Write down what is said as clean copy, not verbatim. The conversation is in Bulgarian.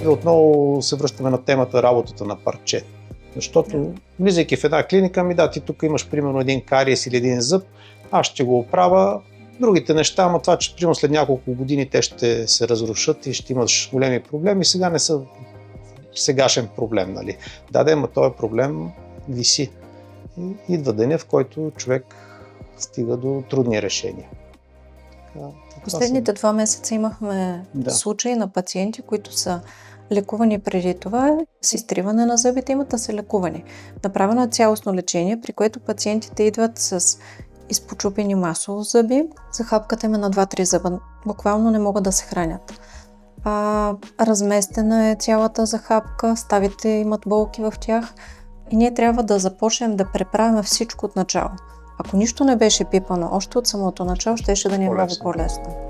И отново се връщаме на темата работата на парче. Защото, влизайки в една клиника, да, ти тук имаш примерно един кариес или един зъб, аз ще го оправя. Другите неща, ама това, че примерно след няколко години те ще се разрушат и ще имаш големи проблеми, сега не са сегашен проблем, нали? Да, ама този проблем виси. И идва деня, в който човек стига до трудни решения. Последните 2 месеца имахме случаи на пациенти, които са лекувани преди това, с изтриване на зъбите, имат да са лекувани. Направено е цялостно лечение, при което пациентите идват с изпочупени масово зъби, захапката им е на 2-3 зъба, буквално не могат да се хранят. Разместена е цялата захапка, ставите имат болки в тях и ние трябва да започнем да преправим всичко от начало. Ако нищо не беше пипано още от самото начало, щеше да ни е много по-лесно.